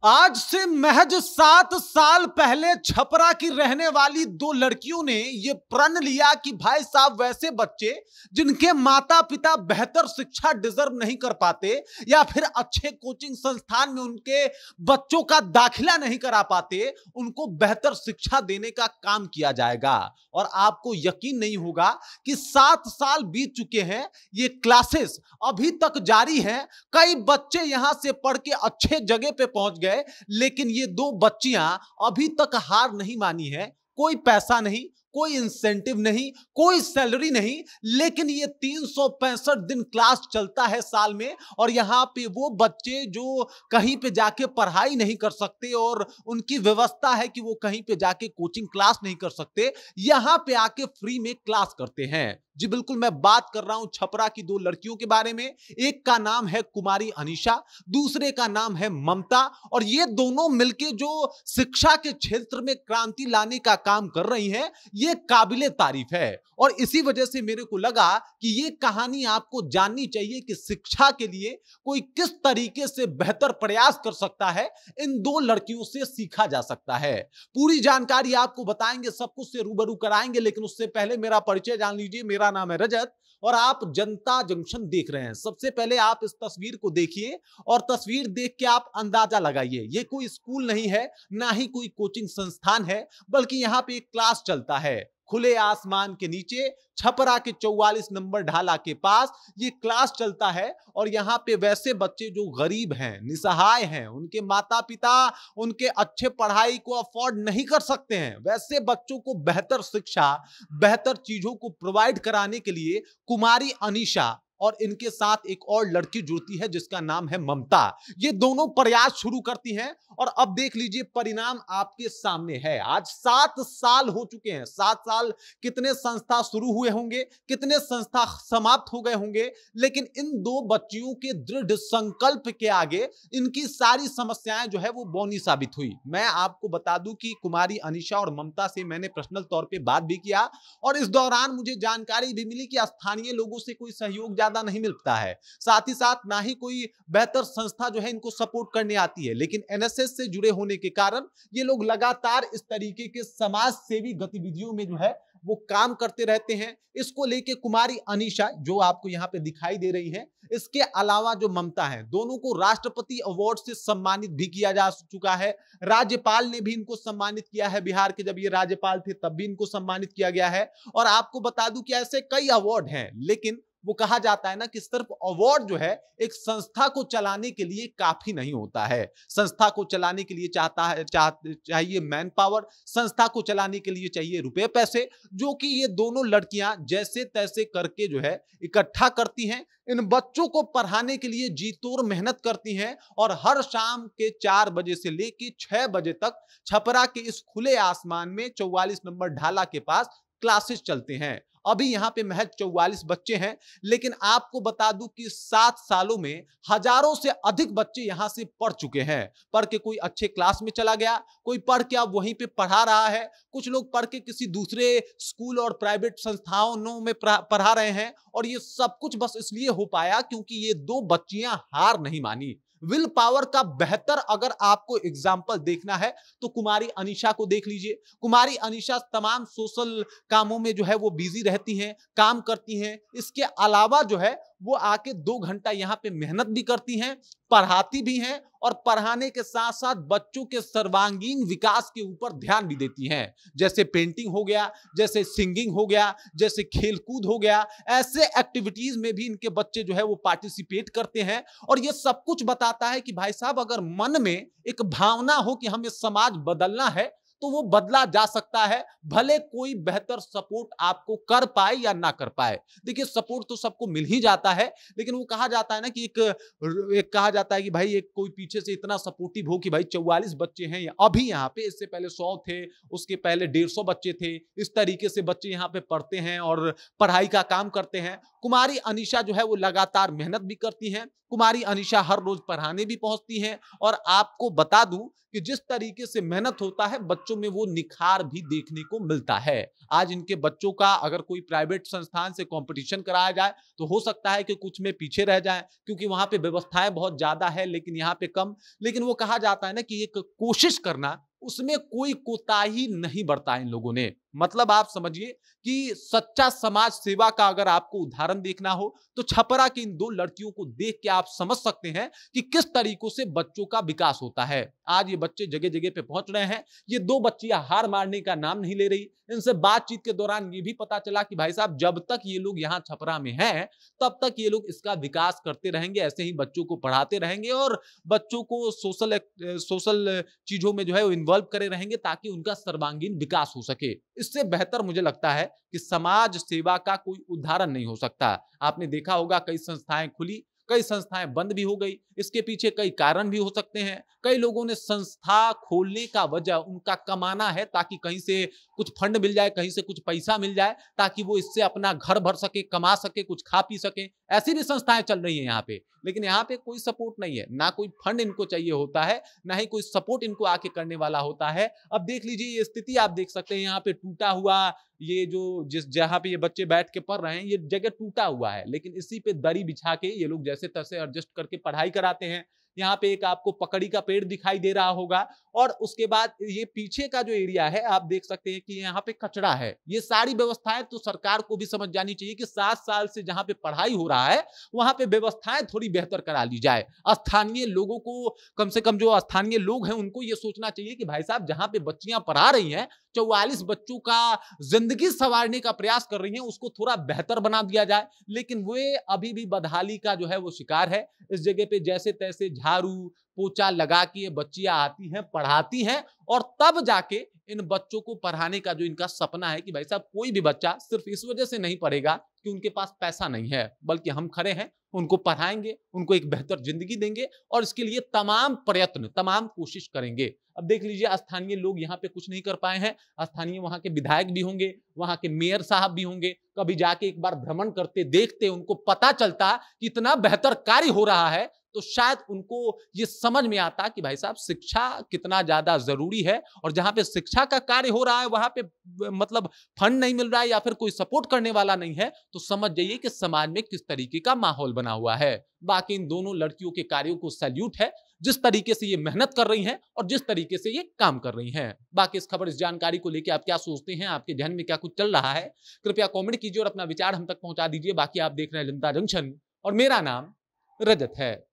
आज से महज 7 साल पहले छपरा की रहने वाली दो लड़कियों ने यह प्रण लिया कि भाई साहब वैसे बच्चे जिनके माता पिता बेहतर शिक्षा डिजर्व नहीं कर पाते या फिर अच्छे कोचिंग संस्थान में उनके बच्चों का दाखिला नहीं करा पाते, उनको बेहतर शिक्षा देने का काम किया जाएगा। और आपको यकीन नहीं होगा कि 7 साल बीत चुके हैं, ये क्लासेस अभी तक जारी हैं। कई बच्चे यहां से पढ़ के अच्छे जगह पे पहुंच गए, लेकिन ये दो बच्चियां अभी तक हार नहीं मानी है। कोई पैसा नहीं, कोई इंसेंटिव नहीं, कोई सैलरी नहीं, लेकिन ये 365 दिन क्लास चलता है साल में। और यहां पे वो बच्चे जो कहीं पे जाके पढ़ाई नहीं कर सकते और उनकी व्यवस्था है कि वो कहीं पे जाके कोचिंग क्लास नहीं कर सकते, यहां पे आके फ्री में क्लास करते हैं। जी बिल्कुल, मैं बात कर रहा हूं छपरा की दो लड़कियों के बारे में। एक का नाम है कुमारी अनीशा, दूसरे का नाम है ममता। और ये दोनों मिलके जो शिक्षा के क्षेत्र में क्रांति लाने का काम कर रही हैं, ये काबिले तारीफ है। और इसी वजह से मेरे को लगा कि ये कहानी आपको जाननी चाहिए कि शिक्षा के लिए कोई किस तरीके से बेहतर प्रयास कर सकता है, इन दो लड़कियों से सीखा जा सकता है। पूरी जानकारी आपको बताएंगे, सब कुछ से रूबरू कराएंगे, लेकिन उससे पहले मेरा परिचय जान लीजिए। मेरा नाम है रजत और आप जनता जंक्शन देख रहे हैं। सबसे पहले आप इस तस्वीर को देखिए और तस्वीर देख के आप अंदाजा लगाइए, ये कोई स्कूल नहीं है, ना ही कोई कोचिंग संस्थान है, बल्कि यहां पे एक क्लास चलता है खुले आसमान के नीचे, छपरा के 44 नंबर ढाला के पास ये क्लास चलता है। और यहाँ पे वैसे बच्चे जो गरीब हैं, निसहाय हैं, उनके माता पिता उनके अच्छे पढ़ाई को अफोर्ड नहीं कर सकते हैं, वैसे बच्चों को बेहतर शिक्षा, बेहतर चीजों को प्रोवाइड कराने के लिए कुमारी अनीशा और इनके साथ एक और लड़की जुड़ती है जिसका नाम है ममता। ये दोनों प्रयास शुरू करती हैं और अब देख लीजिए परिणाम आपके सामने है। आज 7 साल हो चुके हैं। 7 साल कितने संस्था शुरू हुए होंगे, कितने संस्था समाप्त हो गए होंगे, लेकिन इन दो बच्चियों के दृढ़ संकल्प के आगे इनकी सारी समस्याएं जो है वो बौनी साबित हुई। मैं आपको बता दूं कि कुमारी अनीशा और ममता से मैंने पर्सनल तौर पे बात भी किया और इस दौरान मुझे जानकारी भी मिली कि स्थानीय लोगों से कोई सहयोग ज्यादा नहीं मिलता है, साथ ही साथ ना ही कोई बेहतर संस्था जो है इनको सपोर्ट करने आती है। लेकिन एनएसएस से जुड़े होने के कारण ये लोग लगातार इस तरीके के समाज सेवी गतिविधियों में जो है वो काम करते रहते हैं। इसको लेके कुमारी अनीशा जो आपको यहाँ पे दिखाई दे रही है, इसके अलावा जो ममता है, दोनों को राष्ट्रपति अवार्ड से सम्मानित भी किया जा चुका है। राज्यपाल ने भी इनको सम्मानित किया है, बिहार के जब ये राज्यपाल थे तब भी इनको सम्मानित किया गया है। और आपको बता दूं कि ऐसे कई अवार्ड हैं, लेकिन वो कहा जाता है ना कि सिर्फ अवार्ड जो है एक संस्था को चलाने के लिए काफी नहीं होता है। संस्था को चलाने के लिए चाहिए मैन पावर, संस्था को चलाने के लिए चाहिए रुपए पैसे, जो कि ये दोनों लड़कियां जैसे तैसे करके जो है इकट्ठा करती हैं। इन बच्चों को पढ़ाने के लिए जी तोड़ मेहनत करती हैं और हर शाम के 4 बजे से लेकर 6 बजे तक छपरा के इस खुले आसमान में 44 नंबर ढाला के पास क्लासेस चलते हैं। अभी यहाँ पे महज 44 बच्चे हैं, लेकिन आपको बता दूं कि 7 सालों में हजारों से अधिक बच्चे यहाँ से पढ़ चुके हैं। पढ़ के कोई अच्छे क्लास में चला गया, कोई पढ़ के अब वहीं पे पढ़ा रहा है, कुछ लोग पढ़ के किसी दूसरे स्कूल और प्राइवेट संस्थानों में पढ़ा रहे हैं। और ये सब कुछ बस इसलिए हो पाया क्योंकि ये दो बच्चियां हार नहीं मानी। विल पावर का बेहतर अगर आपको एग्जाम्पल देखना है तो कुमारी अनीशा को देख लीजिए। कुमारी अनीशा तमाम सोशल कामों में जो है वो बिजी रहती हैं, काम करती हैं। इसके अलावा जो है वो आके 2 घंटा यहाँ पे मेहनत भी करती हैं, पढ़ाती भी हैं और पढ़ाने के साथ साथ बच्चों के सर्वांगीण विकास के ऊपर ध्यान भी देती हैं। जैसे पेंटिंग हो गया, जैसे सिंगिंग हो गया, जैसे खेलकूद हो गया, ऐसे एक्टिविटीज में भी इनके बच्चे जो है वो पार्टिसिपेट करते हैं। और ये सब कुछ बताता है कि भाई साहब अगर मन में एक भावना हो कि हमें समाज बदलना है तो वो बदला जा सकता है, भले कोई बेहतर सपोर्ट आपको कर पाए या ना कर पाए। देखिए सपोर्ट तो सबको मिल ही जाता है, लेकिन वो कहा जाता है ना कि एक कहा जाता है कि भाई एक कोई पीछे से इतना सपोर्टिव हो कि भाई 44 बच्चे हैं अभी यहाँ पे, इससे पहले 100 थे, उसके पहले 150 बच्चे थे। इस तरीके से बच्चे यहाँ पे पढ़ते हैं और पढ़ाई का काम करते हैं। कुमारी अनीशा जो है वो लगातार मेहनत भी करती हैं। कुमारी अनीशा हर रोज पढ़ाने भी पहुंचती हैं। और आपको बता दूं कि जिस तरीके से मेहनत होता है, बच्चों बच्चों में वो निखार भी देखने को मिलता है। आज इनके बच्चों का अगर कोई प्राइवेट संस्थान से कंपटीशन कराया जाए तो हो सकता है कि कुछ में पीछे रह जाए, क्योंकि वहां पे व्यवस्थाएं बहुत ज्यादा है लेकिन यहाँ पे कम। लेकिन वो कहा जाता है ना कि एक कोशिश करना, उसमें कोई कोताही नहीं बरता इन लोगों ने। मतलब आप समझिए कि सच्चा समाज सेवा का अगर आपको उदाहरण देखना हो तो छपरा की इन दो लड़कियों को देख के आप समझ सकते हैं कि किस तरीकों से बच्चों का विकास होता है। आज ये बच्चे जगह जगह पे पहुंच रहे हैं। ये दो बच्चियां हार मारने का नाम नहीं ले रही। इनसे बातचीत के दौरान ये भी पता चला कि भाई साहब, जब तक ये लोग यहाँ छपरा में हैं तब तक ये लोग इसका विकास करते रहेंगे, ऐसे ही बच्चों को पढ़ाते रहेंगे और बच्चों को सोशल चीजों में जो है इन्वॉल्व करे रहेंगे ताकि उनका सर्वांगीण विकास हो सके। इससे बेहतर मुझे लगता है कि समाज सेवा का कोई उदाहरण नहीं हो सकता। आपने देखा होगा कई संस्थाएं खुली, कई संस्थाएं बंद भी हो गई। इसके पीछे कई कारण भी हो सकते हैं। कई लोगों ने संस्था खोलने का वजह उनका कमाना है, ताकि कहीं से कुछ फंड मिल जाए, कहीं से कुछ पैसा मिल जाए, ताकि वो इससे अपना घर भर सके, कमा सके, कुछ खा पी सके। ऐसी भी संस्थाएं चल रही हैं यहाँ पे। लेकिन यहाँ पे कोई सपोर्ट नहीं है, ना कोई फंड इनको चाहिए होता है, ना ही कोई सपोर्ट इनको आके करने वाला होता है। अब देख लीजिए ये स्थिति आप देख सकते हैं, यहाँ पे टूटा हुआ ये जो जहां पे ये बच्चे बैठ के पढ़ रहे हैं, ये जगह टूटा हुआ है, लेकिन इसी पे दरी बिछा के ये लोग जैसे तैसे एडजस्ट करके पढ़ाई कराते हैं। यहाँ पे एक आपको पकड़ी का पेड़ दिखाई दे रहा होगा, और उसके बाद ये पीछे का जो एरिया है आप देख सकते हैं कि यहाँ पे कचरा है। ये सारी व्यवस्थाएं तो सरकार को भी समझ जानी चाहिए कि 7 साल से जहाँ पे पढ़ाई हो रहा है वहां पे व्यवस्थाएं थोड़ी बेहतर करा ली जाए। स्थानीय लोगों को, कम से कम जो स्थानीय लोग हैं उनको ये सोचना चाहिए कि भाई साहब, जहां पे बच्चियां पढ़ा रही हैं, 44 बच्चों का जिंदगी संवारने का प्रयास कर रही हैं, उसको थोड़ा बेहतर बना दिया जाए। लेकिन वे अभी भी बदहाली का जो है वो शिकार है। इस जगह पे जैसे तैसे झाड़ू पोछा लगा के ये बच्चियां आती हैं, पढ़ाती हैं, और तब जाके इन बच्चों को पढ़ाने का जो इनका सपना है कि भाई साहब, कोई भी बच्चा सिर्फ इस वजह से नहीं पढ़ेगा कि उनके पास पैसा नहीं है, बल्कि हम खड़े हैं, उनको पढ़ाएंगे, उनको एक बेहतर जिंदगी देंगे, और इसके लिए तमाम प्रयत्न, तमाम कोशिश करेंगे। अब देख लीजिए स्थानीय लोग यहाँ पे कुछ नहीं कर पाए हैं। स्थानीय वहां के विधायक भी होंगे, वहां के मेयर साहब भी होंगे, कभी जाके एक बार भ्रमण करते देखते, उनको पता चलता कि इतना बेहतर कार्य हो रहा है, तो शायद उनको ये समझ में आता कि भाई साहब, शिक्षा कितना ज्यादा जरूरी है। और जहां पे शिक्षा का कार्य हो रहा है वहां पे मतलब फंड नहीं मिल रहा है या फिर कोई सपोर्ट करने वाला नहीं है, तो समझ जाइए कि समाज में किस तरीके का माहौल बना हुआ है। बाकी इन दोनों लड़कियों के कार्यों को सैल्यूट है, जिस तरीके से ये मेहनत कर रही हैं और जिस तरीके से ये काम कर रही हैं। बाकी इस खबर, इस जानकारी को लेकर आप क्या सोचते हैं, आपके ध्यान में क्या कुछ चल रहा है, कृपया कमेंट कीजिए और अपना विचार हम तक पहुंचा दीजिए। बाकी आप देख रहे हैं जनता जंक्शन और मेरा नाम रजत है।